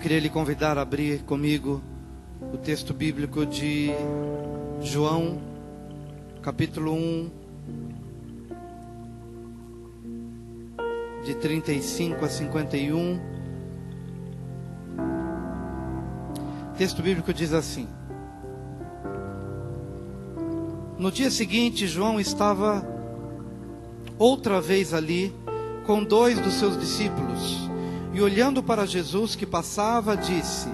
queria lhe convidar a abrir comigo o texto bíblico de João, capítulo 1, de 35 a 51. O texto bíblico diz assim: No dia seguinte, João estava outra vez ali com 2 dos seus discípulos, e olhando para Jesus que passava, disse: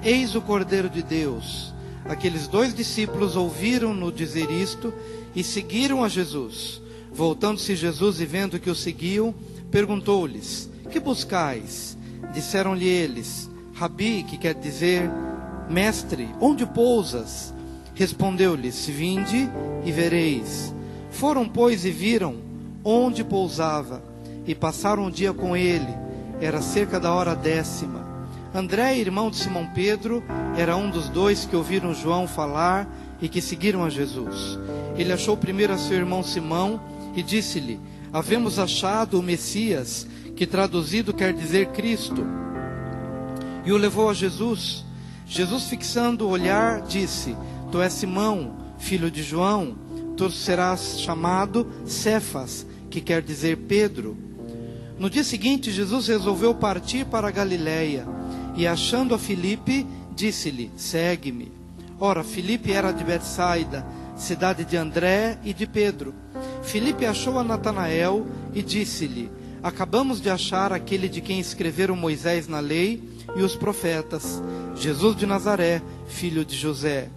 Eis o Cordeiro de Deus. Aqueles 2 discípulos ouviram-no dizer isto e seguiram a Jesus. Voltando-se Jesus e vendo que o seguiam, perguntou-lhes: Que buscais? Disseram-lhe eles: Rabi, que quer dizer mestre, onde pousas? Respondeu-lhes: Vinde e vereis. Foram, pois, e viram onde pousava, e passaram o dia com ele. Era cerca da hora 10ª. André, irmão de Simão Pedro, era um dos 2 que ouviram João falar e que seguiram a Jesus. Ele achou primeiro a seu irmão Simão e disse-lhe: Havemos achado o Messias, que traduzido quer dizer Cristo. E o levou a Jesus. Jesus, fixando o olhar, disse: Tu és Simão, filho de João, tu serás chamado Cefas, que quer dizer Pedro. No dia seguinte, Jesus resolveu partir para a Galiléia, e achando a Filipe, disse-lhe: Segue-me. Ora, Filipe era de Betsaida, cidade de André e de Pedro. Filipe achou a Natanael e disse-lhe: Acabamos de achar aquele de quem escreveram Moisés na lei e os profetas, Jesus de Nazaré, filho de José.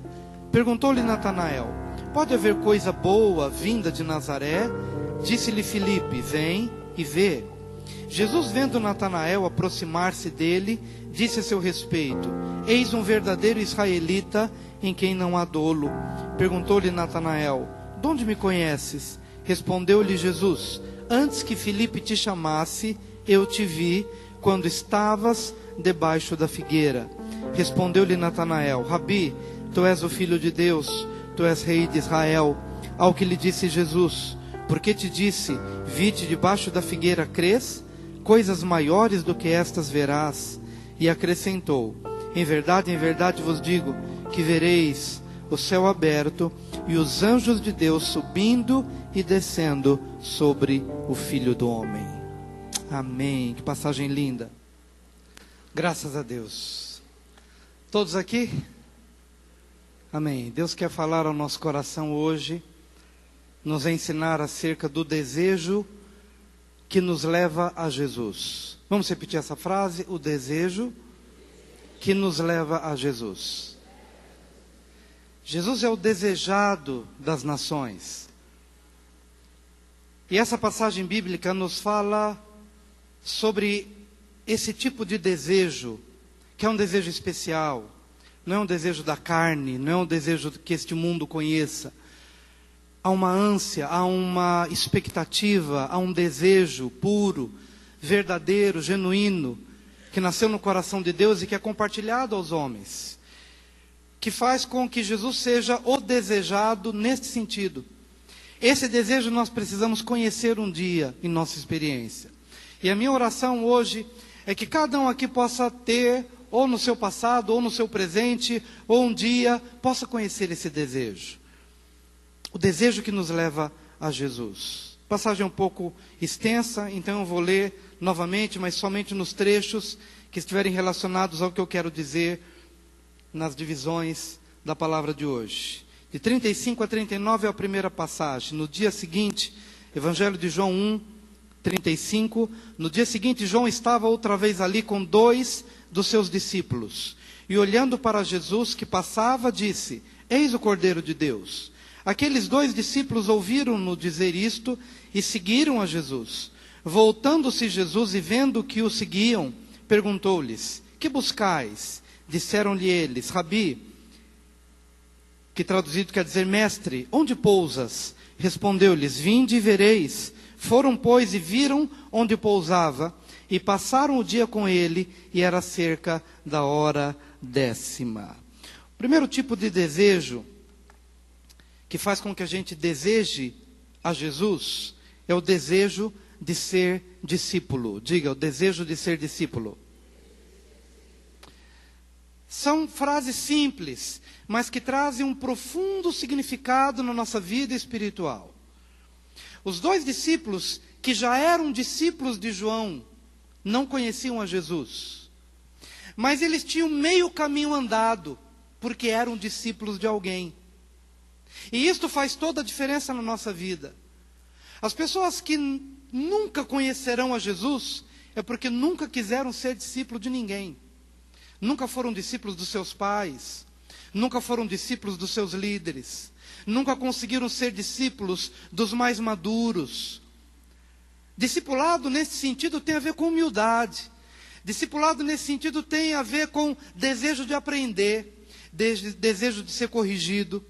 Perguntou-lhe Natanael: Pode haver coisa boa vinda de Nazaré? Disse-lhe Filipe: Vem e vê. Jesus, vendo Natanael aproximar-se dele, disse a seu respeito: Eis um verdadeiro israelita, em quem não há dolo. Perguntou-lhe Natanael: De onde me conheces? Respondeu-lhe Jesus: Antes que Filipe te chamasse, eu te vi, quando estavas debaixo da figueira. Respondeu-lhe Natanael: Rabi, tu és o Filho de Deus, tu és Rei de Israel. Ao que lhe disse Jesus: Porque te disse, vi-te debaixo da figueira, crês? Coisas maiores do que estas verás. E acrescentou: em verdade vos digo, que vereis o céu aberto e os anjos de Deus subindo e descendo sobre o Filho do Homem. Amém. Que passagem linda. Graças a Deus. Todos aqui? Amém. Deus quer falar ao nosso coração hoje, nos ensinar acerca do desejo que nos leva a Jesus. Vamos repetir essa frase? O desejo que nos leva a Jesus. Jesus é o desejado das nações. E essa passagem bíblica nos fala sobre esse tipo de desejo, que é um desejo especial. Não é um desejo da carne, não é um desejo que este mundo conheça. Há uma ânsia, há uma expectativa, há um desejo puro, verdadeiro, genuíno, que nasceu no coração de Deus e que é compartilhado aos homens, que faz com que Jesus seja o desejado neste sentido. Esse desejo nós precisamos conhecer um dia em nossa experiência. E a minha oração hoje é que cada um aqui possa ter, ou no seu passado, ou no seu presente, ou um dia, possa conhecer esse desejo. O desejo que nos leva a Jesus. Passagem um pouco extensa, então eu vou ler novamente, mas somente nos trechos que estiverem relacionados ao que eu quero dizer nas divisões da palavra de hoje. De 35 a 39 é a primeira passagem. No dia seguinte, Evangelho de João 1, 35. No dia seguinte, João estava outra vez ali com 2 dos seus discípulos. E olhando para Jesus que passava, disse: Eis o Cordeiro de Deus. Aqueles 2 discípulos ouviram-no dizer isto e seguiram a Jesus. Voltando-se Jesus e vendo que o seguiam, perguntou-lhes: Que buscais? Disseram-lhe eles: Rabi, que traduzido quer dizer mestre, onde pousas? Respondeu-lhes: Vinde e vereis. Foram, pois, e viram onde pousava, e passaram o dia com ele, e era cerca da hora 10ª. O primeiro tipo de desejo que faz com que a gente deseje a Jesus é o desejo de ser discípulo. Diga, o desejo de ser discípulo. São frases simples, mas que trazem um profundo significado na nossa vida espiritual. Os dois discípulos, que já eram discípulos de João, não conheciam a Jesus. Mas eles tinham meio caminho andado, porque eram discípulos de alguém. E isto faz toda a diferença na nossa vida. As pessoas que nunca conhecerão a Jesus, é porque nunca quiseram ser discípulo de ninguém. Nunca foram discípulos dos seus pais, nunca foram discípulos dos seus líderes, nunca conseguiram ser discípulos dos mais maduros. Discipulado nesse sentido tem a ver com humildade. Discipulado nesse sentido tem a ver com desejo de aprender, desejo de ser corrigido,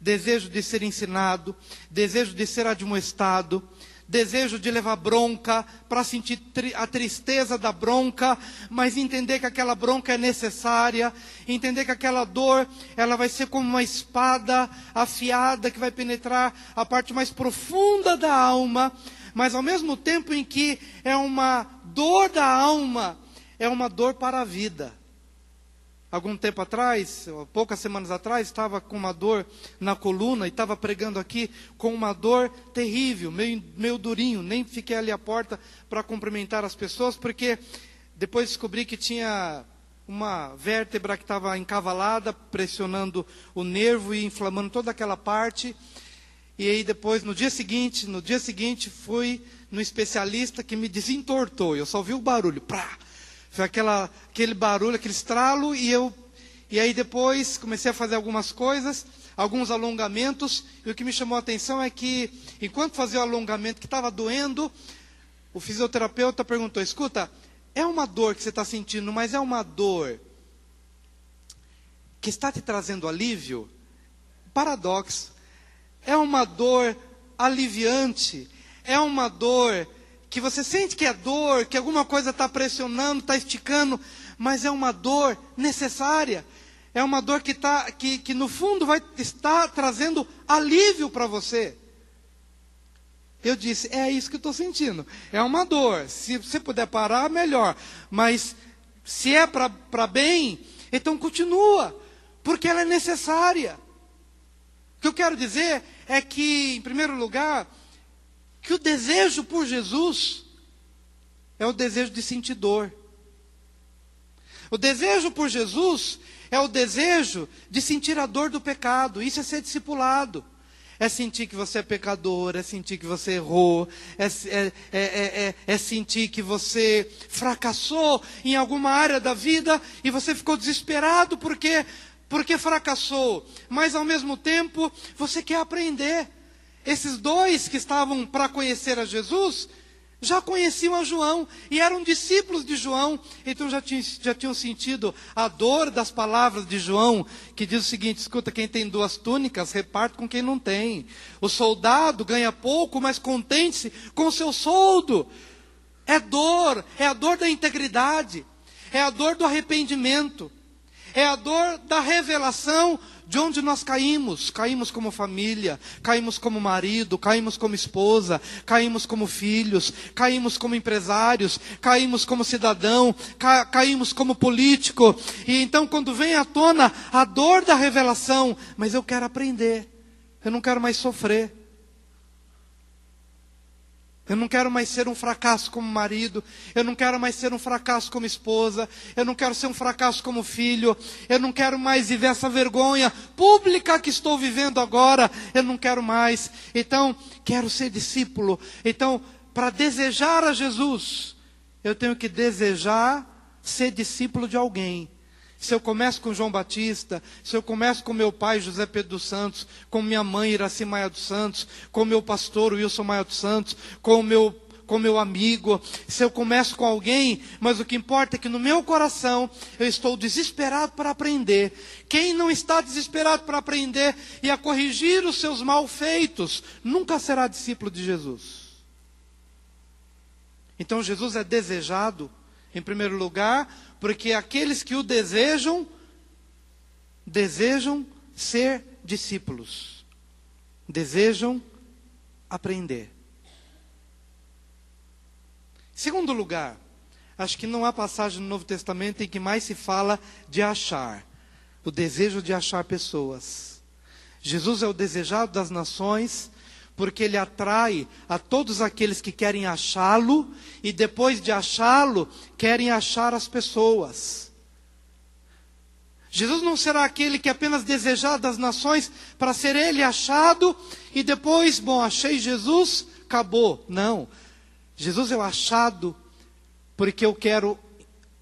desejo de ser ensinado, desejo de ser admoestado, desejo de levar bronca, para sentir a tristeza da bronca, mas entender que aquela bronca é necessária, entender que aquela dor, ela vai ser como uma espada afiada, que vai penetrar a parte mais profunda da alma, mas ao mesmo tempo em que é uma dor da alma, é uma dor para a vida. Algum tempo atrás, poucas semanas atrás, estava com uma dor na coluna e estava pregando aqui com uma dor terrível, meio durinho. Nem fiquei ali à porta para cumprimentar as pessoas, porque depois descobri que tinha uma vértebra que estava encavalada, pressionando o nervo e inflamando toda aquela parte. E aí depois, no dia seguinte, fui no especialista que me desentortou. Eu só vi o barulho, prá! Foi aquele barulho, aquele estralo, e aí depois comecei a fazer algumas coisas, alguns alongamentos, e o que me chamou a atenção é que, enquanto fazia o alongamento que estava doendo, o fisioterapeuta perguntou: escuta, é uma dor que você está sentindo, mas é uma dor que está te trazendo alívio? Paradoxo. É uma dor aliviante, é uma dor que você sente que é dor, que alguma coisa está pressionando, está esticando, mas é uma dor necessária. É uma dor que no fundo vai estar trazendo alívio para você. Eu disse, é isso que eu estou sentindo. É uma dor. Se você puder parar, melhor. Mas se é para bem, então continua, porque ela é necessária. O que eu quero dizer é que, em primeiro lugar, que o desejo por Jesus é o desejo de sentir dor. O desejo por Jesus é o desejo de sentir a dor do pecado. Isso é ser discipulado. É sentir que você é pecador, é sentir que você errou, é sentir que você fracassou em alguma área da vida e você ficou desesperado porque fracassou. Mas ao mesmo tempo, você quer aprender. Esses dois que estavam para conhecer a Jesus, já conheciam a João, e eram discípulos de João, então já tinham sentido a dor das palavras de João, que diz o seguinte: escuta, quem tem 2 túnicas, reparte com quem não tem. O soldado ganha pouco, mas contente-se com o seu soldo. É dor, é a dor da integridade, é a dor do arrependimento, é a dor da revelação de onde nós caímos. Caímos como família, caímos como marido, caímos como esposa, caímos como filhos, caímos como empresários, caímos como cidadão, caímos como político. E então quando vem à tona a dor da revelação, mas eu quero aprender, eu não quero mais sofrer. Eu não quero mais ser um fracasso como marido, eu não quero mais ser um fracasso como esposa, eu não quero ser um fracasso como filho, eu não quero mais viver essa vergonha pública que estou vivendo agora, eu não quero mais. Então, quero ser discípulo. Então, para desejar a Jesus, eu tenho que desejar ser discípulo de alguém. Se eu começo com João Batista, se eu começo com meu pai José Pedro dos Santos, com minha mãe Iraci Maia dos Santos, com meu pastor Wilson Maia dos Santos, com meu amigo, se eu começo com alguém, mas o que importa é que no meu coração eu estou desesperado para aprender. Quem não está desesperado para aprender e a corrigir os seus malfeitos, nunca será discípulo de Jesus. Então Jesus é desejado, em primeiro lugar, porque aqueles que o desejam ser discípulos, desejam aprender. Segundo lugar, Acho que não há passagem no Novo Testamento em que mais se fala de achar. O desejo de achar pessoas. Jesus é o desejado das nações, porque Ele atrai a todos aqueles que querem achá-lo, e depois de achá-lo, querem achar as pessoas. Jesus não será aquele que é apenas desejado das nações para ser Ele achado, e depois, bom, achei Jesus, acabou. Não. Jesus é o achado, porque eu quero,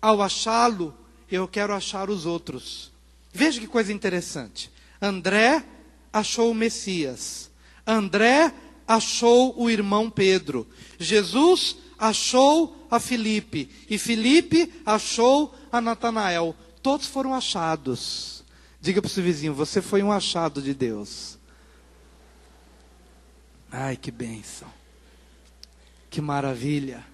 ao achá-lo, eu quero achar os outros. Veja que coisa interessante. André achou o Messias. André achou o irmão Pedro. Jesus achou a Filipe. E Filipe achou a Natanael. Todos foram achados. Diga para o seu vizinho, você foi um achado de Deus. Ai, que bênção. Que maravilha.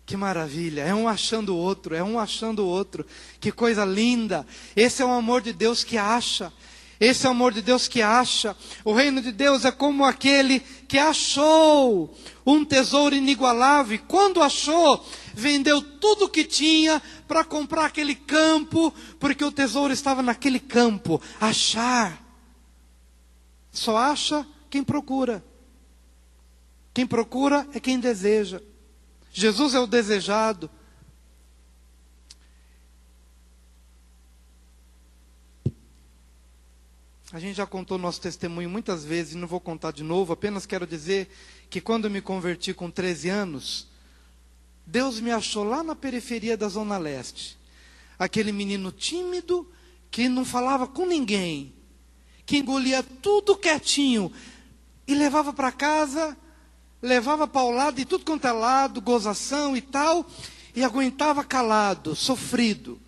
Que maravilha, é um achando o outro, é um achando o outro. Que coisa linda. Esse é o amor de Deus que acha. Esse é o amor de Deus que acha. O reino de Deus é como aquele que achou um tesouro inigualável. E quando achou, vendeu tudo o que tinha para comprar aquele campo, porque o tesouro estava naquele campo. Achar. Só acha quem procura. Quem procura é quem deseja. Jesus é o desejado. A gente já contou nosso testemunho muitas vezes, não vou contar de novo, apenas quero dizer que quando eu me converti com 13 anos, Deus me achou lá na periferia da Zona Leste. Aquele menino tímido, que não falava com ninguém, que engolia tudo quietinho, e levava para casa, levava para o lado, de tudo quanto é lado, gozação e tal, e aguentava calado, sofrido.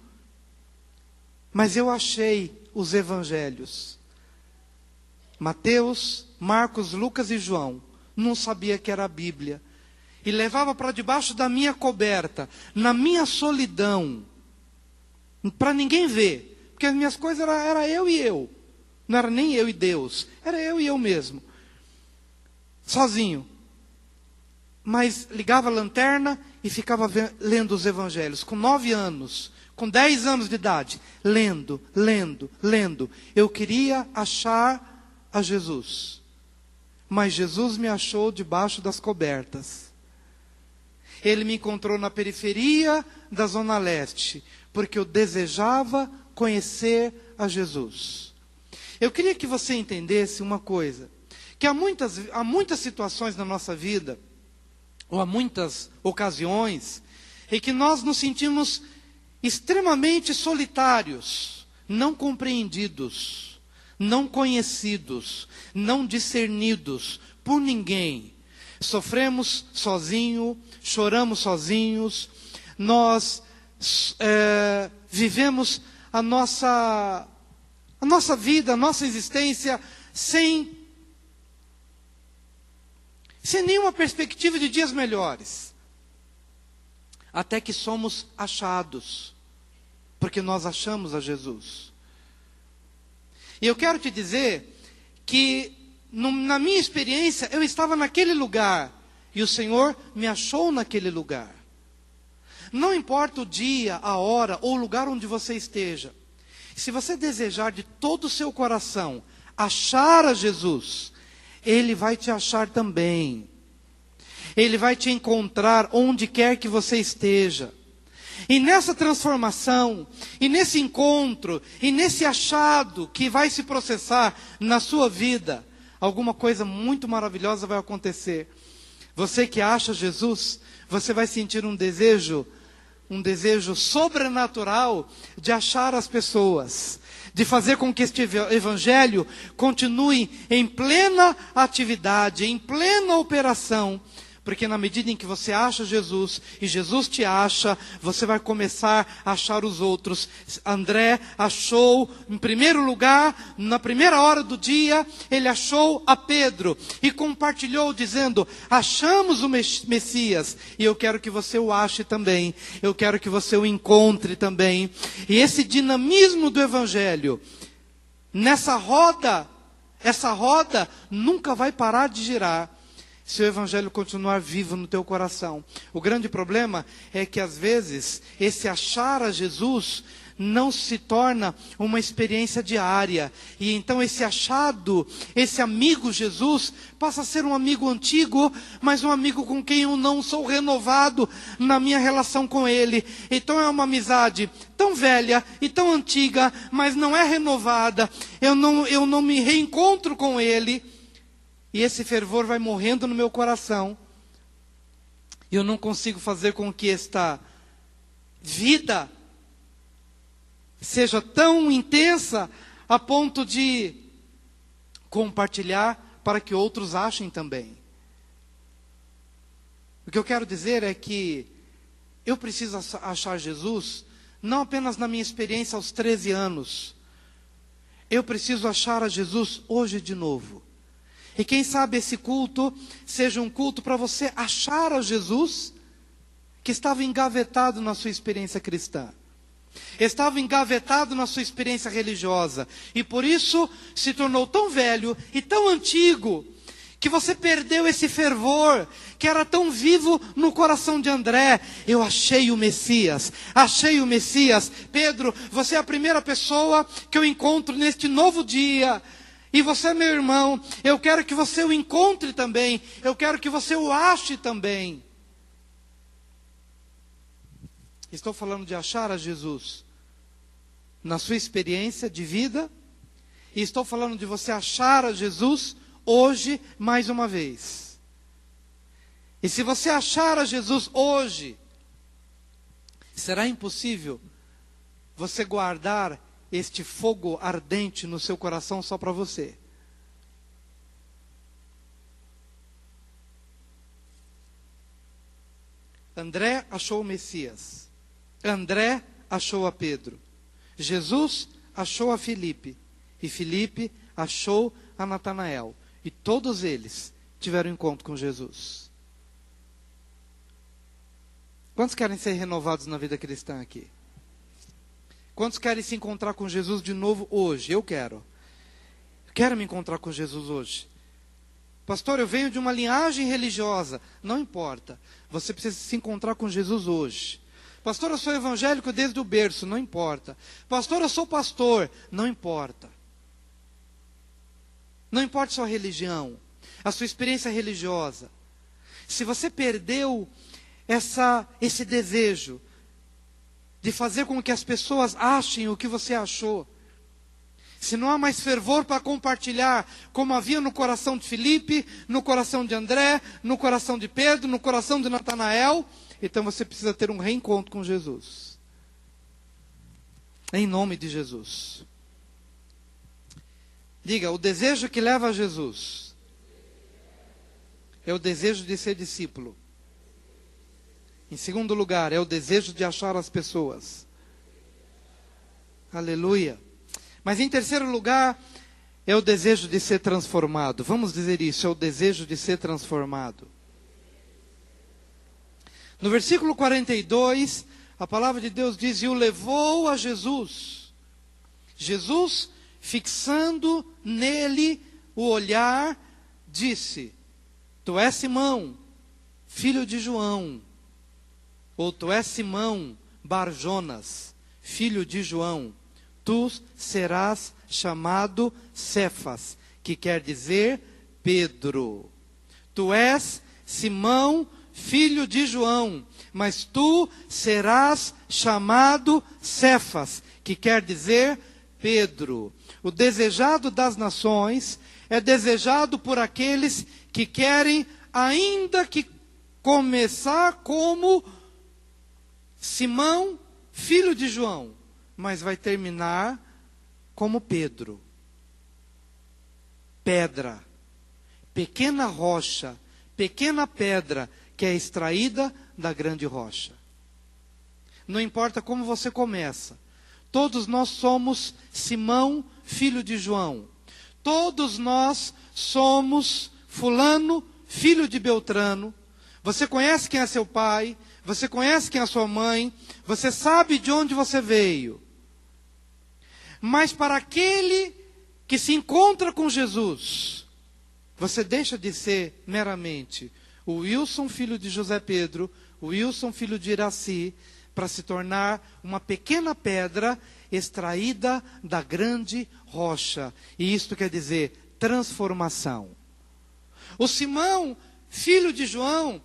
Mas eu achei os evangelhos. Mateus, Marcos, Lucas e João. Não sabia que era a Bíblia. E levava para debaixo da minha coberta, na minha solidão, para ninguém ver. Porque as minhas coisas era eu e eu. Não era nem eu e Deus. Era eu e eu mesmo. Sozinho. Mas ligava a lanterna e ficava lendo os evangelhos. Com 9 anos, com 10 anos de idade. Lendo. Eu queria achar a Jesus. Mas Jesus me achou debaixo das cobertas. Ele me encontrou na periferia da Zona Leste. Porque eu desejava conhecer a Jesus. Eu queria que você entendesse uma coisa. Que há muitas situações na nossa vida, ou há muitas ocasiões, em que nós nos sentimos extremamente solitários, não compreendidos, não conhecidos, não discernidos por ninguém. Sofremos sozinhos, choramos sozinhos, nós vivemos a nossa vida, a nossa existência sem nenhuma perspectiva de dias melhores. Até que somos achados, porque nós achamos a Jesus. E eu quero te dizer que, na minha experiência, eu estava naquele lugar, e o Senhor me achou naquele lugar. Não importa o dia, a hora, ou o lugar onde você esteja, se você desejar de todo o seu coração achar a Jesus, Ele vai te achar também. Ele vai te encontrar onde quer que você esteja. E nessa transformação, e nesse encontro, e nesse achado que vai se processar na sua vida, alguma coisa muito maravilhosa vai acontecer. Você que acha Jesus, você vai sentir um desejo sobrenatural de achar as pessoas, de fazer com que este evangelho continue em plena atividade, em plena operação, porque na medida em que você acha Jesus, e Jesus te acha, você vai começar a achar os outros. André achou, em primeiro lugar, na primeira hora do dia, ele achou a Pedro, e compartilhou dizendo, achamos o Messias, e eu quero que você o ache também, eu quero que você o encontre também. E esse dinamismo do evangelho, essa roda nunca vai parar de girar. se o Evangelho continuar vivo no teu coração. O grande problema é que às vezes esse achar a Jesus não se torna uma experiência diária. E então esse achado, esse amigo Jesus, passa a ser um amigo antigo, mas um amigo com quem eu não sou renovado na minha relação com Ele. Então é uma amizade tão velha e tão antiga, mas não é renovada. Eu não me reencontro com Ele. E esse fervor vai morrendo no meu coração. E eu não consigo fazer com que esta vida seja tão intensa a ponto de compartilhar para que outros achem também. O que eu quero dizer é que eu preciso achar Jesus não apenas na minha experiência aos 13 anos. Eu preciso achar a Jesus hoje de novo. E quem sabe esse culto seja um culto para você achar a Jesus que estava engavetado na sua experiência cristã. Estava engavetado na sua experiência religiosa. E por isso se tornou tão velho e tão antigo que você perdeu esse fervor que era tão vivo no coração de André. Eu achei o Messias, achei o Messias. Pedro, você é a primeira pessoa que eu encontro neste novo dia. E você, meu irmão, eu quero que você o encontre também. Eu quero que você o ache também. Estou falando de achar a Jesus na sua experiência de vida. E estou falando de você achar a Jesus hoje mais uma vez. E se você achar a Jesus hoje, será impossível você guardar este fogo ardente no seu coração só para você. André achou o Messias. André achou a Pedro. Jesus achou a Filipe. E Filipe achou a Natanael. E todos eles tiveram encontro com Jesus. Quantos querem ser renovados na vida cristã aqui? Quantos querem se encontrar com Jesus de novo hoje? Eu quero. Eu quero me encontrar com Jesus hoje. Pastor, eu venho de uma linhagem religiosa. Não importa. Você precisa se encontrar com Jesus hoje. Pastor, eu sou evangélico desde o berço. Não importa. Pastor, eu sou pastor. Não importa. Não importa a sua religião, a sua experiência religiosa. Se você perdeu esse desejo de fazer com que as pessoas achem o que você achou, se não há mais fervor para compartilhar, como havia no coração de Filipe, no coração de André, no coração de Pedro, no coração de Natanael, então você precisa ter um reencontro com Jesus. Em nome de Jesus. Diga, o desejo que leva a Jesus é o desejo de ser discípulo. Em segundo lugar, é o desejo de achar as pessoas. Aleluia. Mas em terceiro lugar, é o desejo de ser transformado. Vamos dizer isso, é o desejo de ser transformado. No versículo 42, a palavra de Deus diz, e o levou a Jesus. Jesus, fixando nele o olhar, disse, tu és Simão, filho de João, ou tu és Simão Bar-Jonas, filho de João, tu serás chamado Cefas, que quer dizer Pedro. Tu és Simão, filho de João, mas tu serás chamado Cefas, que quer dizer Pedro. O desejado das nações é desejado por aqueles que querem, ainda que começar como Simão, filho de João, mas vai terminar como Pedro. Pedra, pequena rocha, pequena pedra que é extraída da grande rocha. Não importa como você começa, todos nós somos Simão, filho de João. Todos nós somos fulano, filho de Beltrano. Você conhece quem é seu pai, você conhece quem é sua mãe, você sabe de onde você veio. Mas para aquele que se encontra com Jesus, Você deixa de ser meramente o Wilson, filho de José Pedro, o Wilson, filho de Iraci, para se tornar uma pequena pedra extraída da grande rocha. E isto quer dizer transformação. O Simão, filho de João,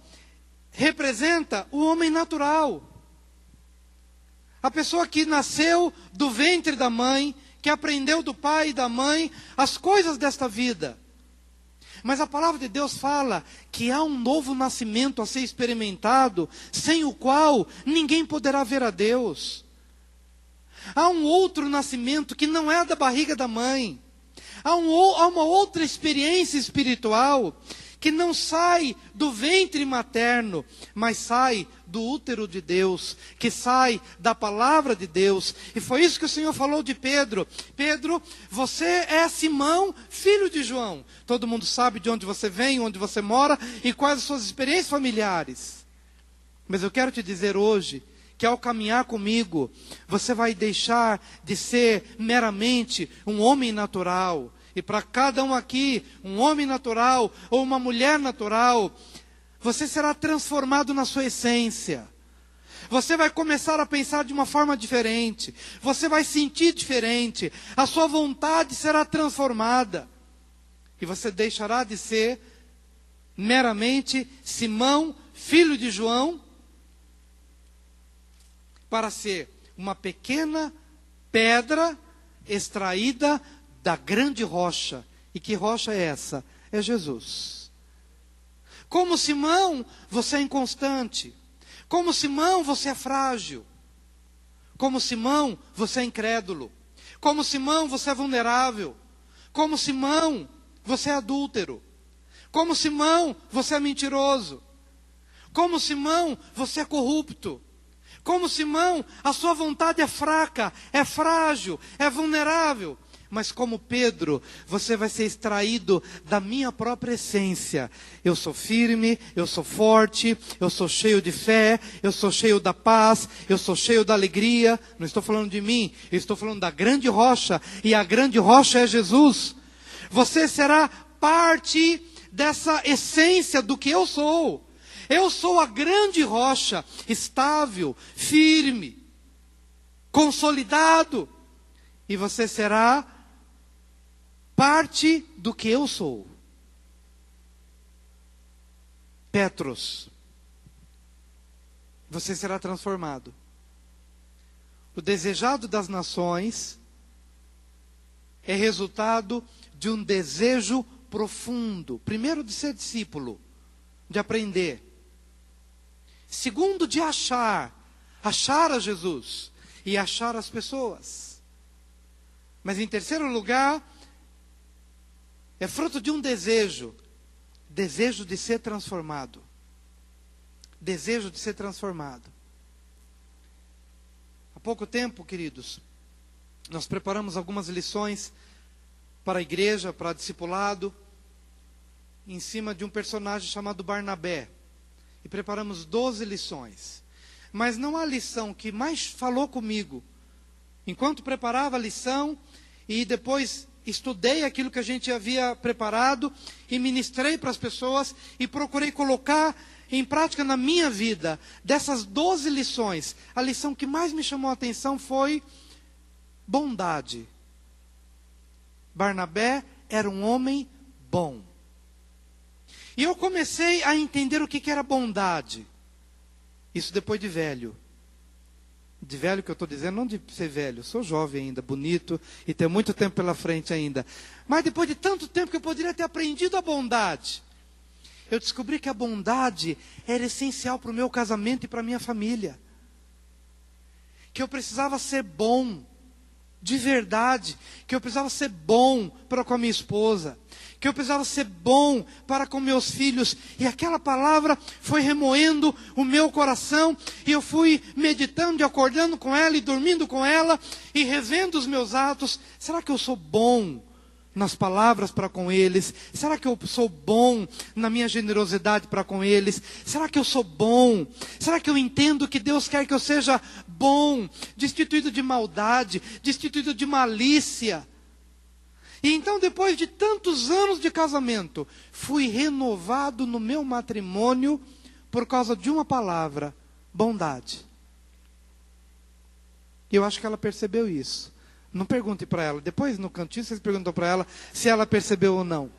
representa o homem natural. A pessoa que nasceu do ventre da mãe, que aprendeu do pai e da mãe as coisas desta vida. Mas a palavra de Deus fala que há um novo nascimento a ser experimentado, sem o qual ninguém poderá ver a Deus. Há um outro nascimento que não é da barriga da mãe. Há uma outra experiência espiritual que não sai do ventre materno, mas sai do útero de Deus, que sai da palavra de Deus. E foi isso que o Senhor falou de Pedro. Pedro, você é Simão, filho de João. Todo mundo sabe de onde você vem, onde você mora e quais as suas experiências familiares. Mas eu quero te dizer hoje que ao caminhar comigo, você vai deixar de ser meramente um homem natural. E para cada um aqui, um homem natural ou uma mulher natural, você será transformado na sua essência. Você vai começar a pensar de uma forma diferente. Você vai sentir diferente. A sua vontade será transformada. E você deixará de ser meramente Simão, filho de João, para ser uma pequena pedra extraída da grande rocha. E que rocha é essa? É Jesus. Como Simão, você é inconstante. Como Simão, você é frágil. Como Simão, você é incrédulo. Como Simão, você é vulnerável. Como Simão, você é adúltero. Como Simão, você é mentiroso. Como Simão, você é corrupto. Como Simão, a sua vontade é fraca, é frágil, é vulnerável. Mas como Pedro, você vai ser extraído da minha própria essência. Eu sou firme, eu sou forte, eu sou cheio de fé, eu sou cheio da paz, eu sou cheio da alegria. Não estou falando de mim, eu estou falando da grande rocha. E a grande rocha é Jesus. Você será parte dessa essência do que eu sou. Eu sou a grande rocha, estável, firme, consolidado. E você será parte do que eu sou. Petros. Você será transformado. O desejado das nações é resultado de um desejo profundo. Primeiro, de ser discípulo, de aprender. Segundo, de achar a Jesus e achar as pessoas. Mas em terceiro lugar, é fruto de um desejo de ser transformado. Desejo de ser transformado. Há pouco tempo, queridos, nós preparamos algumas lições para a igreja, para discipulado, em cima de um personagem chamado Barnabé. E preparamos 12 lições. Mas não há lição que mais falou comigo, enquanto preparava a lição, e depois estudei aquilo que a gente havia preparado, e ministrei para as pessoas, e procurei colocar em prática na minha vida. Dessas 12 lições, a lição que mais me chamou a atenção foi bondade. Barnabé era um homem bom. E eu comecei a entender o que era bondade. Isso depois de velho. De velho que eu estou dizendo, não de ser velho. Sou jovem ainda, bonito, e tenho muito tempo pela frente ainda. Mas depois de tanto tempo que eu poderia ter aprendido a bondade, eu descobri que a bondade era essencial para o meu casamento e para a minha família. Que eu precisava ser bom, de verdade. Que eu precisava ser bom para com a minha esposa. Que eu precisava ser bom para com meus filhos. E aquela palavra foi remoendo o meu coração. E eu fui meditando e acordando com ela e dormindo com ela. E revendo os meus atos. Será que eu sou bom nas palavras para com eles? Será que eu sou bom na minha generosidade para com eles? Será que eu sou bom? Será que eu entendo que Deus quer que eu seja bom? Destituído de maldade, destituído de malícia. E então, depois de tantos anos de casamento, fui renovado no meu matrimônio por causa de uma palavra: bondade. Eu acho que ela percebeu isso. Não pergunte para ela. Depois, no cantinho, vocês perguntam para ela se ela percebeu ou não.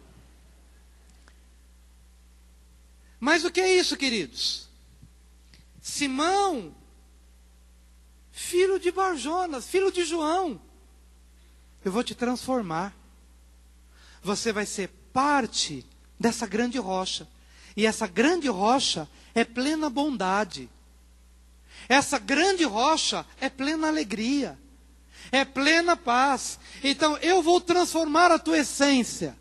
Mas o que é isso, queridos? Simão, filho de Barjonas, filho de João, eu vou te transformar. Você vai ser parte dessa grande rocha. E essa grande rocha é plena bondade. Essa grande rocha é plena alegria. É plena paz. Então eu vou transformar a tua essência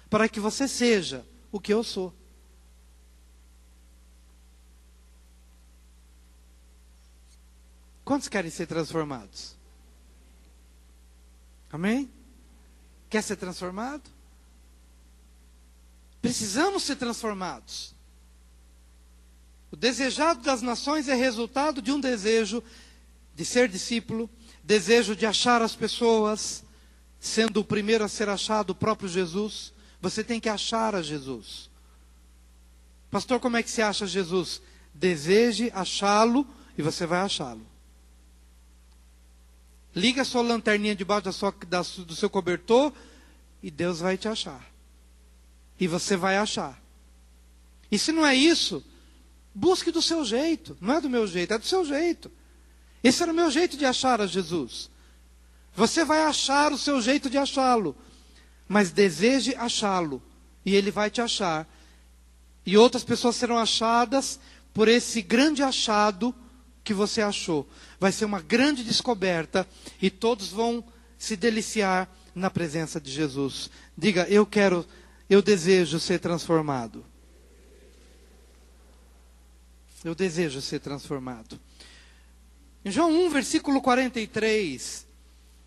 para que você seja o que eu sou. Quantos querem ser transformados? Amém? Quer ser transformado? Precisamos ser transformados. O desejado das nações é resultado de um desejo de ser discípulo, desejo de achar as pessoas, sendo o primeiro a ser achado o próprio Jesus. Você tem que achar a Jesus. Pastor, como é que se acha Jesus? Deseje achá-lo e você vai achá-lo. Liga a sua lanterninha debaixo do seu cobertor e Deus vai te achar. E você vai achar. E se não é isso, busque do seu jeito. Não é do meu jeito, é do seu jeito. Esse era o meu jeito de achar a Jesus. Você vai achar o seu jeito de achá-lo. Mas deseje achá-lo. E Ele vai te achar. E outras pessoas serão achadas por esse grande achado que você achou. Vai ser uma grande descoberta e todos vão se deliciar na presença de Jesus. Diga, eu desejo ser transformado. Eu desejo ser transformado. Em João 1, versículo 43,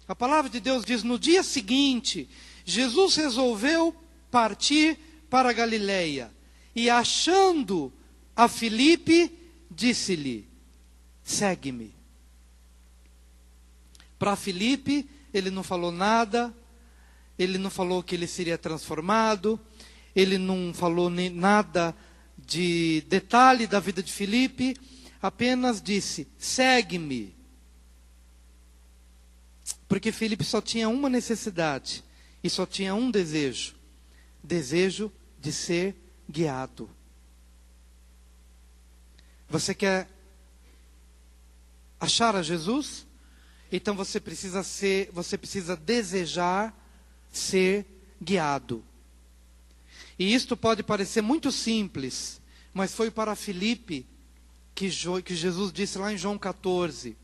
a palavra de Deus diz: no dia seguinte, Jesus resolveu partir para a Galileia. E achando a Filipe, disse-lhe: segue-me. Para Filipe, ele não falou nada, ele não falou que ele seria transformado, ele não falou nem nada de detalhe da vida de Filipe, apenas disse: segue-me. Porque Filipe só tinha uma necessidade e só tinha um desejo: desejo de ser guiado. Você quer achar a Jesus? Então você precisa desejar ser guiado. E isto pode parecer muito simples, mas foi para Filipe que Jesus disse lá em João 14.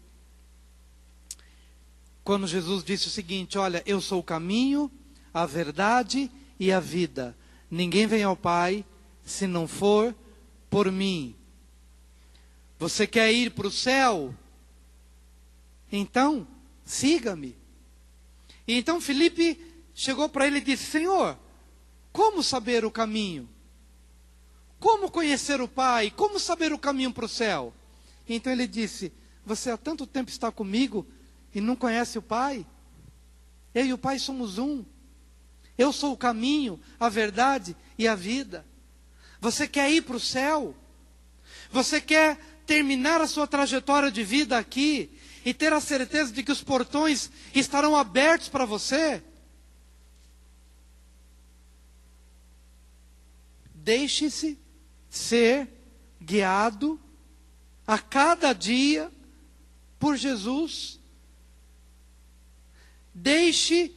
Quando Jesus disse o seguinte: olha, eu sou o caminho, a verdade e a vida. Ninguém vem ao Pai se não for por mim. Você quer ir para o céu? Então, siga-me. E então Filipe chegou para ele e disse: Senhor, como saber o caminho? Como conhecer o Pai? Como saber o caminho para o céu? E então ele disse: você há tanto tempo está comigo e não conhece o Pai? Eu e o Pai somos um. Eu sou o caminho, a verdade e a vida. Você quer ir para o céu? Você quer terminar a sua trajetória de vida aqui e ter a certeza de que os portões estarão abertos para você? Deixe-se ser guiado a cada dia por Jesus. Deixe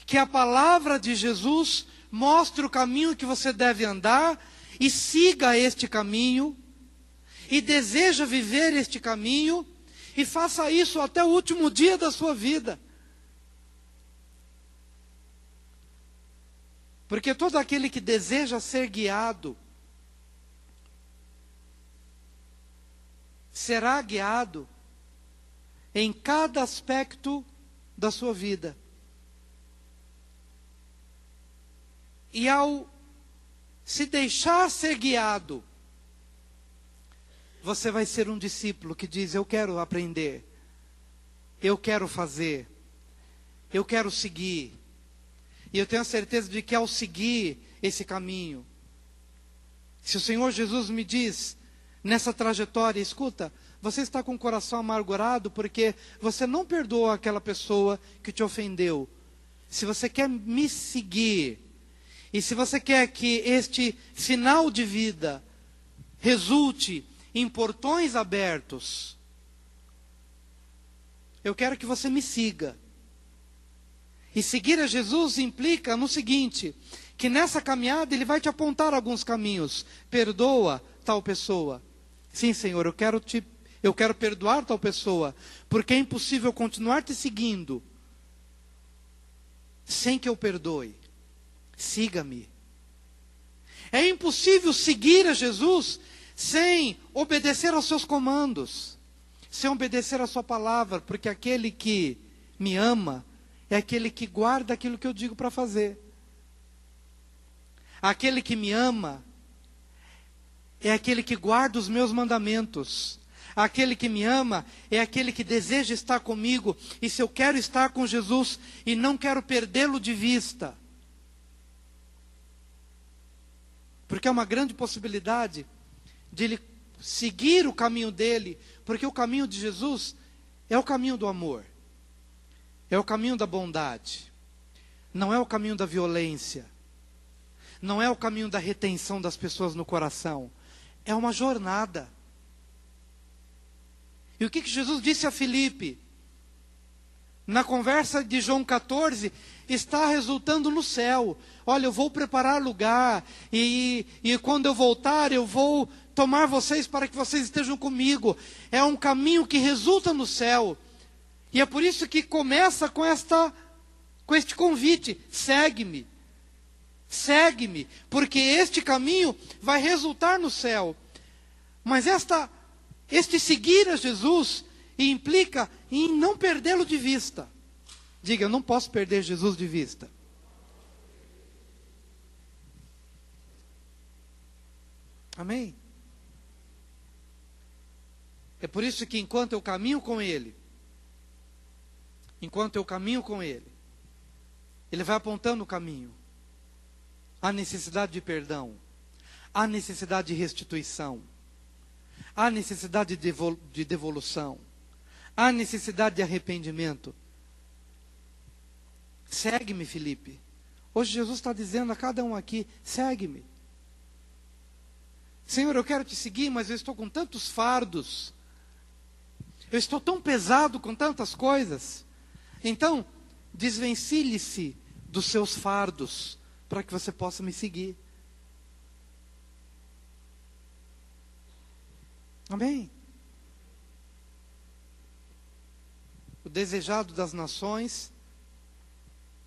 que a palavra de Jesus mostre o caminho que você deve andar e siga este caminho e deseja viver este caminho e faça isso até o último dia da sua vida. Porque todo aquele que deseja ser guiado será guiado em cada aspecto da sua vida. E ao se deixar ser guiado, você vai ser um discípulo que diz: eu quero aprender, eu quero fazer, eu quero seguir, E eu tenho a certeza de que ao seguir esse caminho, se o Senhor Jesus me diz, nessa trajetória, escuta, você está com o coração amargurado porque você não perdoou aquela pessoa que te ofendeu. Se você quer me seguir, e se você quer que este final de vida resulte em portões abertos, eu quero que você me siga. E seguir a Jesus implica no seguinte, que nessa caminhada Ele vai te apontar alguns caminhos. Perdoa tal pessoa. Sim, Senhor, eu quero perdoar tal pessoa, porque é impossível continuar te seguindo sem que eu perdoe. Siga-me. É impossível seguir a Jesus sem obedecer aos seus comandos, sem obedecer a sua palavra, porque aquele que me ama é aquele que guarda aquilo que eu digo para fazer. Aquele que me ama é aquele que guarda os meus mandamentos. Aquele que me ama é aquele que deseja estar comigo. E se eu quero estar com Jesus e não quero perdê-lo de vista, porque é uma grande possibilidade de ele seguir o caminho dele, porque o caminho de Jesus é o caminho do amor, é o caminho da bondade, não é o caminho da violência, não é o caminho da retenção das pessoas no coração, é uma jornada. E o que Jesus disse a Filipe? Na conversa de João 14, está resultando no céu. Olha, eu vou preparar lugar, e quando eu voltar, eu vou tomar vocês para que vocês estejam comigo. É um caminho que resulta no céu. E é por isso que começa com este convite: segue-me. Segue-me, porque este caminho vai resultar no céu. Mas este seguir a Jesus implica em não perdê-lo de vista. Diga, eu não posso perder Jesus de vista. Amém? É por isso que enquanto eu caminho com Ele, Ele vai apontando o caminho. Há necessidade de perdão, há necessidade de restituição, há necessidade de devolução, há necessidade de arrependimento. Segue-me, Filipe. Hoje Jesus está dizendo a cada um aqui: segue-me. Senhor, eu quero te seguir, mas eu estou com tantos fardos, eu estou tão pesado com tantas coisas. Então, desvencilhe-se dos seus fardos, para que você possa me seguir. Amém? O desejado das nações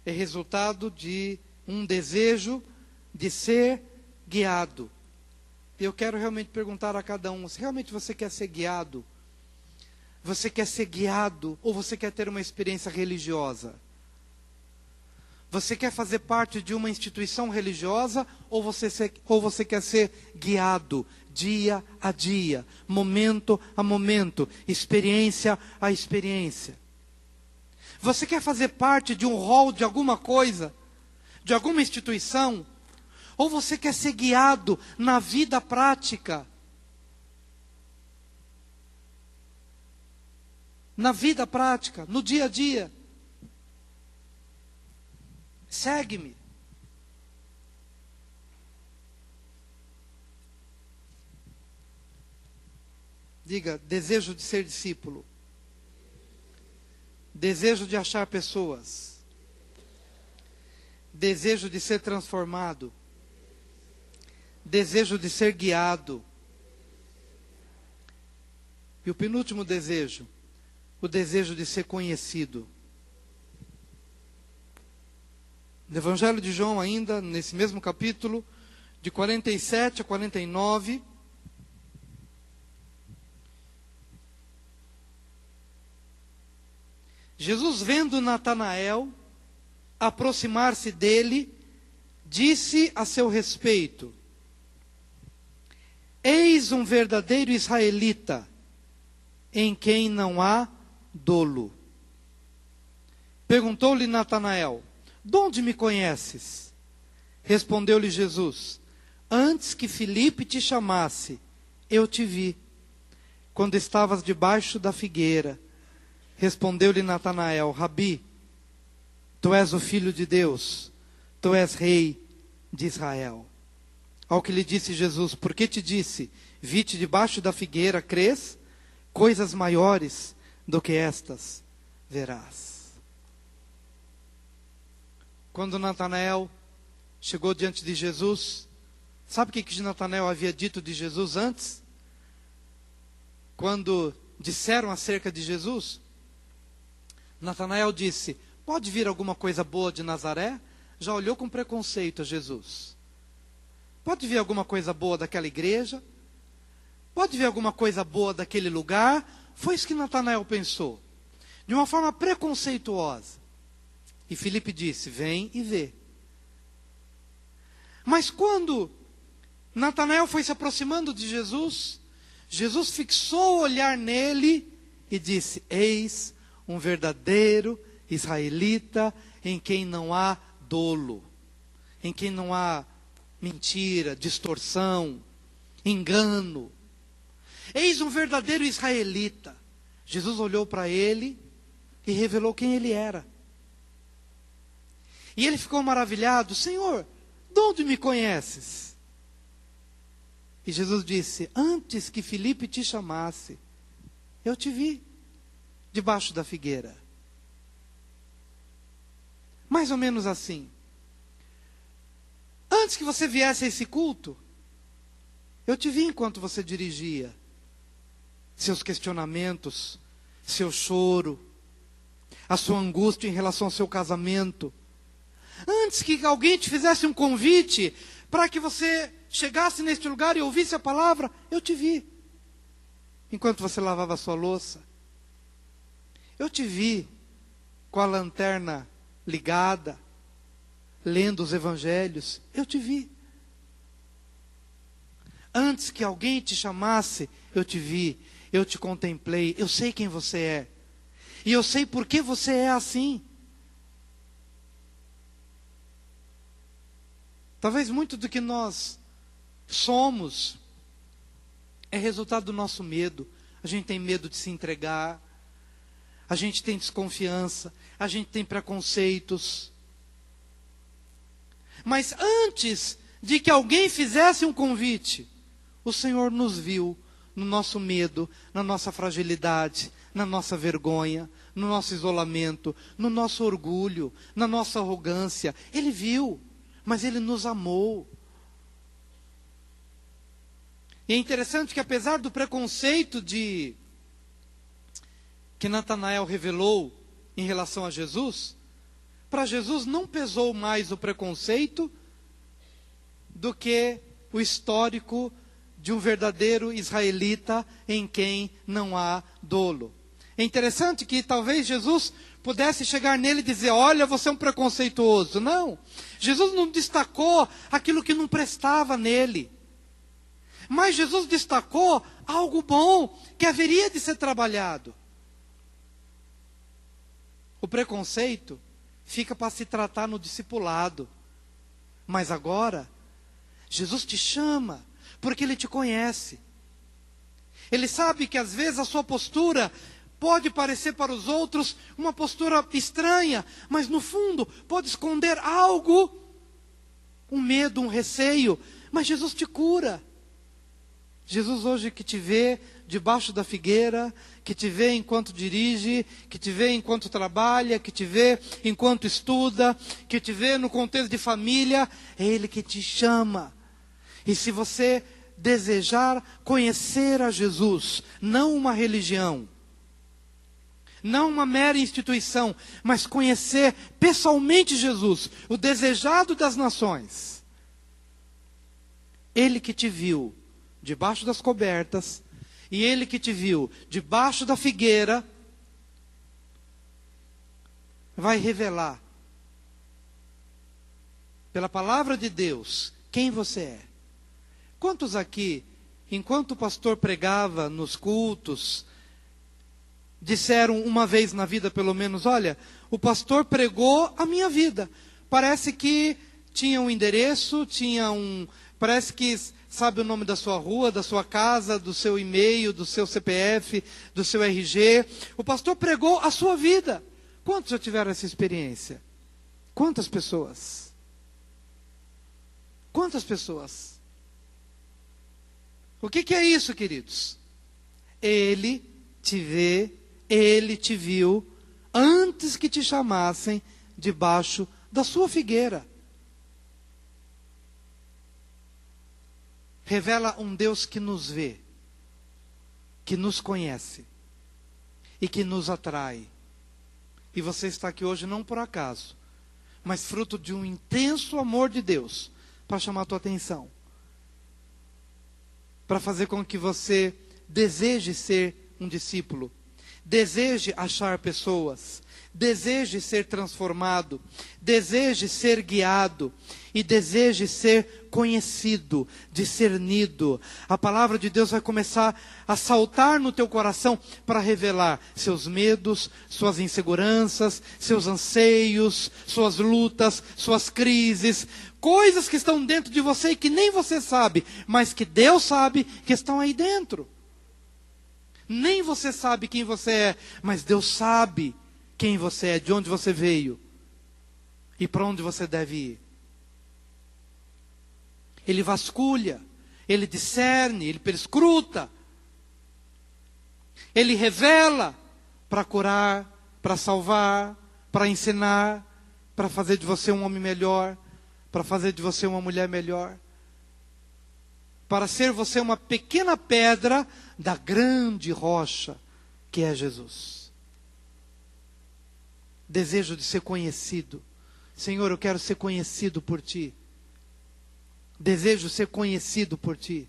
é resultado de um desejo de ser guiado. Eu quero realmente perguntar a cada um: se realmente você quer ser guiado? Você quer ser guiado ou você quer ter uma experiência religiosa? Você quer fazer parte de uma instituição religiosa ou você quer ser guiado dia a dia, momento a momento, experiência a experiência? Você quer fazer parte de um rol de alguma coisa, de alguma instituição? Ou você quer ser guiado na vida prática? Na vida prática, no dia a dia. Segue-me. Diga, desejo de ser discípulo. Desejo de achar pessoas. Desejo de ser transformado. Desejo de ser guiado. E o penúltimo desejo, o desejo de ser conhecido. No Evangelho de João, ainda, nesse mesmo capítulo, de 47 a 49, Jesus, vendo Natanael aproximar-se dele, disse a seu respeito: eis um verdadeiro israelita, em quem não há dolo. Perguntou-lhe Natanael: de onde me conheces? Respondeu-lhe Jesus: antes que Filipe te chamasse, eu te vi, quando estavas debaixo da figueira. Respondeu-lhe Natanael: Rabi, tu és o Filho de Deus, tu és Rei de Israel. Ao que lhe disse Jesus: por que te disse, vi-te debaixo da figueira, crês? Coisas maiores do que estas verás. Quando Natanael chegou diante de Jesus, sabe o que Natanael havia dito de Jesus antes? Quando disseram acerca de Jesus, Natanael disse: pode vir alguma coisa boa de Nazaré? Já olhou com preconceito a Jesus. Pode vir alguma coisa boa daquela igreja? Pode vir alguma coisa boa daquele lugar? Foi isso que Natanael pensou, de uma forma preconceituosa. E Filipe disse: vem e vê. Mas quando Natanael foi se aproximando de Jesus, Jesus fixou o olhar nele e disse: eis um verdadeiro israelita em quem não há dolo, em quem não há mentira, distorção, engano. Eis um verdadeiro israelita. Jesus olhou para ele e revelou quem ele era. E ele ficou maravilhado: Senhor, de onde me conheces? E Jesus disse: antes que Filipe te chamasse, eu te vi debaixo da figueira. Mais ou menos assim. Antes que você viesse a esse culto, eu te vi enquanto você dirigia. Seus questionamentos, seu choro, a sua angústia em relação ao seu casamento. Antes que alguém te fizesse um convite para que você chegasse neste lugar e ouvisse a palavra, eu te vi. Enquanto você lavava a sua louça. Eu te vi com a lanterna ligada, lendo os evangelhos. Eu te vi. Antes que alguém te chamasse, eu te vi. Eu te contemplei. Eu sei quem você é. E eu sei por que você é assim. Talvez muito do que nós somos é resultado do nosso medo. A gente tem medo de se entregar. A gente tem desconfiança. A gente tem preconceitos. Mas antes de que alguém fizesse um convite, o Senhor nos viu no nosso medo, na nossa fragilidade, na nossa vergonha, no nosso isolamento, no nosso orgulho, na nossa arrogância. Ele viu, mas Ele nos amou. E é interessante que apesar do preconceito que Natanael revelou em relação a Jesus, para Jesus não pesou mais o preconceito do que o histórico de um verdadeiro israelita em quem não há dolo. É interessante que talvez Jesus pudesse chegar nele e dizer: olha, você é um preconceituoso. Não, Jesus não destacou aquilo que não prestava nele. Mas Jesus destacou algo bom que haveria de ser trabalhado. O preconceito fica para se tratar no discipulado. Mas agora, Jesus te chama porque Ele te conhece. Ele sabe que às vezes a sua postura pode parecer para os outros uma postura estranha, mas no fundo pode esconder algo, um medo, um receio. Mas Jesus te cura. Jesus hoje que te vê debaixo da figueira, que te vê enquanto dirige, que te vê enquanto trabalha, que te vê enquanto estuda, que te vê no contexto de família, é Ele que te chama. E se você desejar conhecer a Jesus, não uma religião, não uma mera instituição, mas conhecer pessoalmente Jesus, o desejado das nações, Ele que te viu debaixo das cobertas, e Ele que te viu debaixo da figueira, vai revelar, pela palavra de Deus, quem você é. Quantos aqui, enquanto o pastor pregava nos cultos, disseram uma vez na vida pelo menos: olha, o pastor pregou a minha vida, parece que tinha um endereço, parece que sabe o nome da sua rua, da sua casa, do seu e-mail, do seu CPF, do seu RG. O pastor pregou a sua vida. Quantos já tiveram essa experiência? Quantas pessoas? Quantas pessoas? O que é isso, queridos? Ele te vê, ele te viu, antes que te chamassem debaixo da sua figueira. Revela um Deus que nos vê, que nos conhece e que nos atrai. E você está aqui hoje não por acaso, mas fruto de um intenso amor de Deus para chamar a tua atenção, para fazer com que você deseje ser um discípulo, deseje achar pessoas, deseje ser transformado, deseje ser guiado e deseje ser conhecido, discernido. A palavra de Deus vai começar a saltar no teu coração para revelar seus medos, suas inseguranças, seus anseios, suas lutas, suas crises, coisas que estão dentro de você e que nem você sabe, mas que Deus sabe que estão aí dentro. Nem você sabe quem você é, mas Deus sabe quem você é, de onde você veio e para onde você deve ir. Ele vasculha, ele discerne, ele perscruta, ele revela para curar, para salvar, para ensinar, para fazer de você um homem melhor, para fazer de você uma mulher melhor, para ser você uma pequena pedra da grande rocha que é Jesus. Desejo de ser conhecido. Senhor, eu quero ser conhecido por Ti. Desejo ser conhecido por Ti.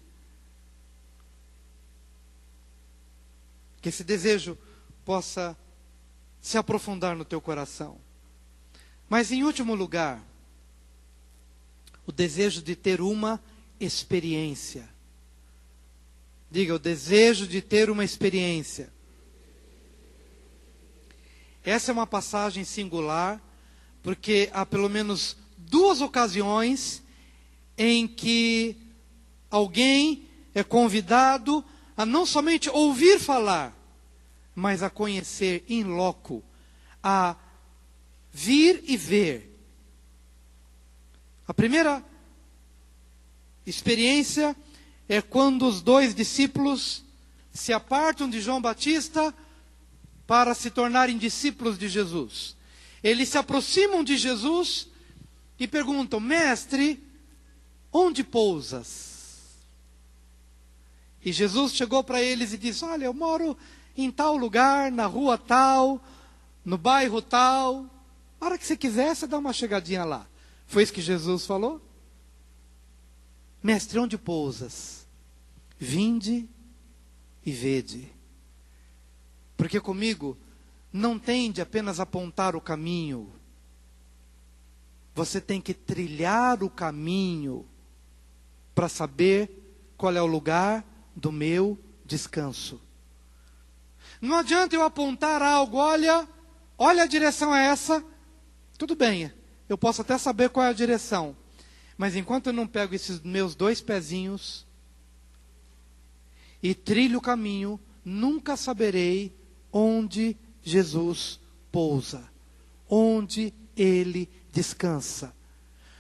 Que esse desejo possa se aprofundar no teu coração. Mas em último lugar, o desejo de ter uma experiência. Diga, o desejo de ter uma experiência. Essa é uma passagem singular, porque há pelo menos 2 ocasiões em que alguém é convidado a não somente ouvir falar, mas a conhecer in loco, a vir e ver. A primeira experiência é quando os 2 discípulos se apartam de João Batista para se tornarem discípulos de Jesus. Eles se aproximam de Jesus e perguntam: Mestre, onde pousas? E Jesus chegou para eles e disse: olha, eu moro em tal lugar, na rua tal, no bairro tal. A hora que você quiser, você dá uma chegadinha lá. Foi isso que Jesus falou? Mestre, onde pousas? Vinde e vede. Porque comigo não tem de apenas apontar o caminho. Você tem que trilhar o caminho para saber qual é o lugar do meu descanso. Não adianta eu apontar algo, olha a direção é essa. Tudo bem, eu posso até saber qual é a direção. Mas enquanto eu não pego esses meus 2 pezinhos e trilho o caminho, nunca saberei onde Jesus pousa, onde Ele descansa.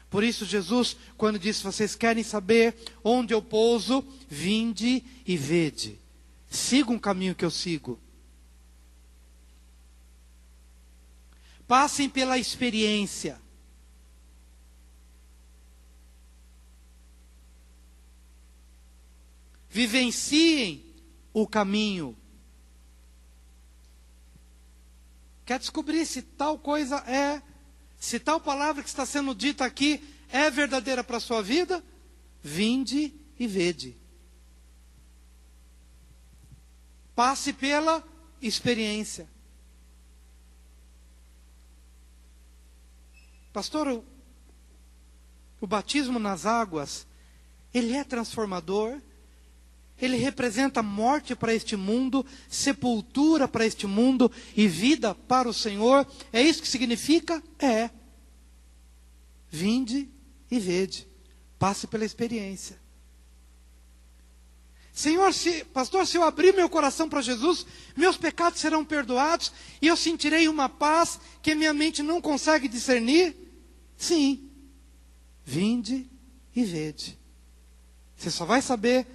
Por isso Jesus, quando disse: vocês querem saber onde eu pouso? Vinde e vede. Siga um caminho que eu sigo. Passem pela experiência. Vivenciem o caminho. Quer descobrir se tal coisa se tal palavra que está sendo dita aqui é verdadeira para a sua vida? Vinde e vede. Passe pela experiência. Pastor, o batismo nas águas, ele é transformador. Ele representa morte para este mundo, sepultura para este mundo e vida para o Senhor. É isso que significa? É. Vinde e vede. Passe pela experiência. Senhor, pastor, se eu abrir meu coração para Jesus, meus pecados serão perdoados e eu sentirei uma paz que a minha mente não consegue discernir? Sim. Vinde e vede. Você só vai saber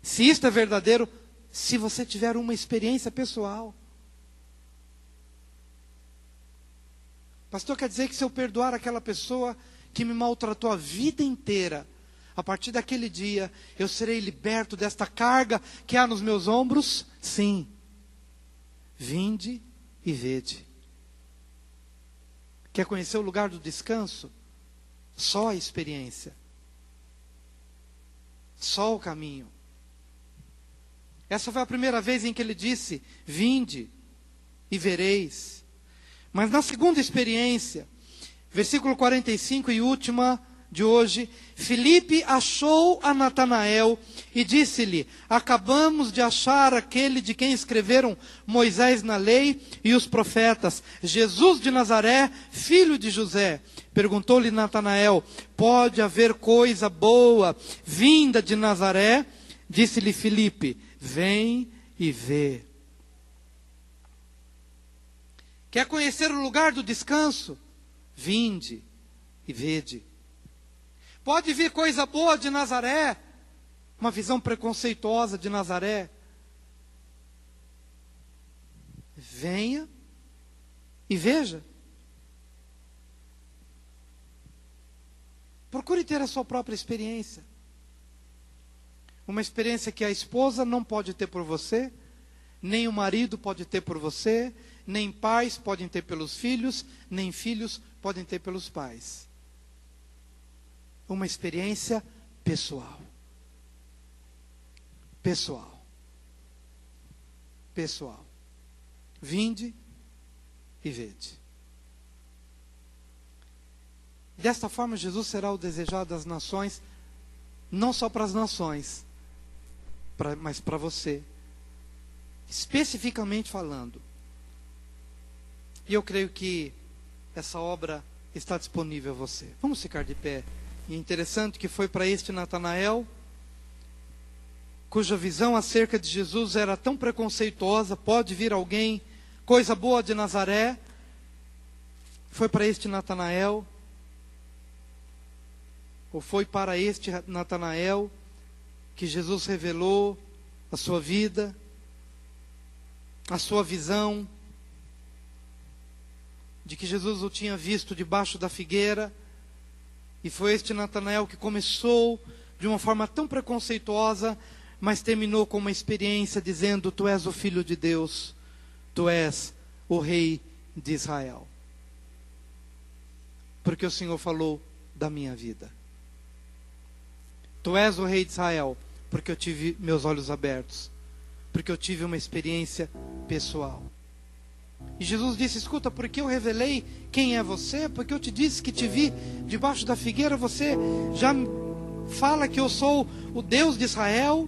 se isto é verdadeiro se você tiver uma experiência pessoal. Pastor, quer dizer que se eu perdoar aquela pessoa que me maltratou a vida inteira, a partir daquele dia, eu serei liberto desta carga que há nos meus ombros? Sim. Vinde e vede. Quer conhecer o lugar do descanso? Só a experiência. Só o caminho. Essa foi a primeira vez em que ele disse, vinde e vereis. Mas na segunda experiência, versículo 45 e última de hoje, Filipe achou a Natanael e disse-lhe, acabamos de achar aquele de quem escreveram Moisés na lei e os profetas, Jesus de Nazaré, filho de José. Perguntou-lhe Natanael, pode haver coisa boa vinda de Nazaré? Disse-lhe Filipe, vem e vê. Quer conhecer o lugar do descanso? Vinde e vede. Pode vir coisa boa de Nazaré? Uma visão preconceituosa de Nazaré? Venha e veja. Procure ter a sua própria experiência. Uma experiência que a esposa não pode ter por você, nem o marido pode ter por você, nem pais podem ter pelos filhos, nem filhos podem ter pelos pais. Uma experiência pessoal. Pessoal. Pessoal. Vinde e vede. Desta forma, Jesus será o desejado das nações, não só para as nações, mas para você. Especificamente falando. E eu creio que essa obra está disponível a você. Vamos ficar de pé. E é interessante que foi para este Natanael, cuja visão acerca de Jesus era tão preconceituosa, pode vir alguém, coisa boa de Nazaré. Foi para este Natanael, ou foi para este Natanael, que Jesus revelou a sua vida, a sua visão, de que Jesus o tinha visto debaixo da figueira. E foi este Natanael que começou de uma forma tão preconceituosa, mas terminou com uma experiência dizendo, tu és o Filho de Deus, tu és o Rei de Israel. Porque o Senhor falou da minha vida. Tu és o Rei de Israel, porque eu tive meus olhos abertos, porque eu tive uma experiência pessoal. E Jesus disse, escuta, porque eu revelei quem é você, porque eu te disse que te vi debaixo da figueira, você já fala que eu sou o Deus de Israel?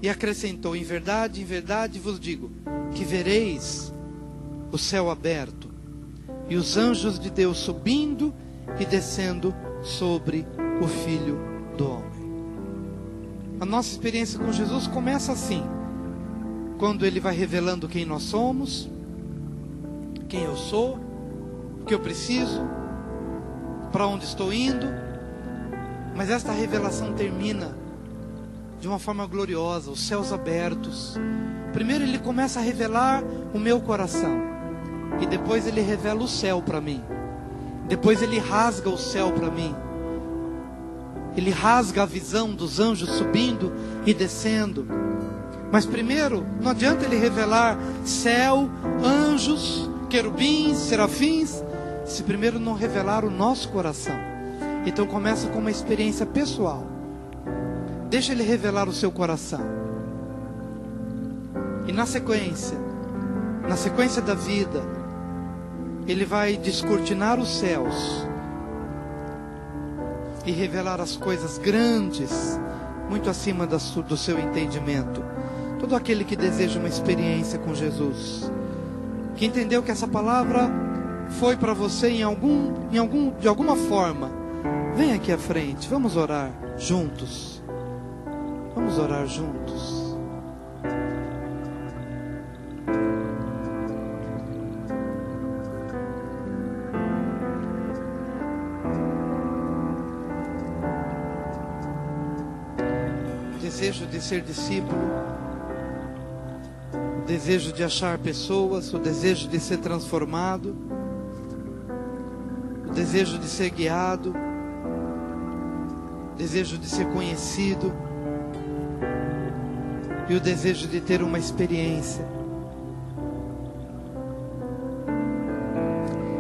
E acrescentou, em verdade vos digo, que vereis o céu aberto, e os anjos de Deus subindo e descendo sobre o Filho do Homem. A nossa experiência com Jesus começa assim, quando Ele vai revelando quem nós somos, quem eu sou, o que eu preciso, para onde estou indo. Mas esta revelação termina de uma forma gloriosa, os céus abertos. Primeiro Ele começa a revelar o meu coração, e depois Ele revela o céu para mim. Depois Ele rasga o céu para mim. Ele rasga a visão dos anjos subindo e descendo. Mas primeiro, não adianta Ele revelar céu, anjos, querubins, serafins, se primeiro não revelar o nosso coração. Então começa com uma experiência pessoal. Deixa Ele revelar o seu coração. E na sequência da vida, Ele vai descortinar os céus e revelar as coisas grandes, muito acima do seu entendimento. Todo aquele que deseja uma experiência com Jesus, que entendeu que essa palavra foi para você de alguma forma, vem aqui à frente, vamos orar juntos. Vamos orar juntos. Desejo de ser discípulo, o desejo de achar pessoas, o desejo de ser transformado, o desejo de ser guiado, o desejo de ser conhecido e o desejo de ter uma experiência.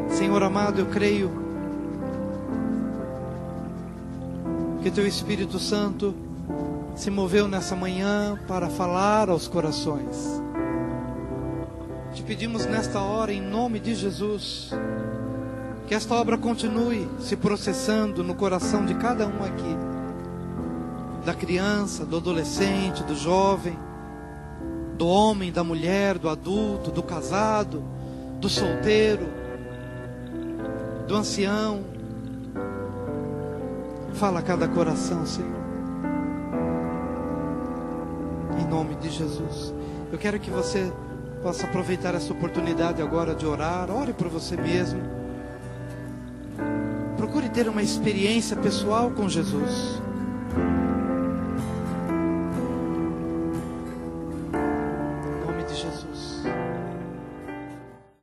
Senhor amado, eu creio que Teu Espírito Santo se moveu nessa manhã para falar aos corações. Te pedimos nesta hora, em nome de Jesus, que esta obra continue se processando no coração de cada um aqui, da criança, do adolescente, do jovem, do homem, da mulher, do adulto, do casado, do solteiro, do ancião. Fala a cada coração, Senhor. Em nome de Jesus. Eu quero que você possa aproveitar essa oportunidade agora de orar. Ore por você mesmo. Procure ter uma experiência pessoal com Jesus.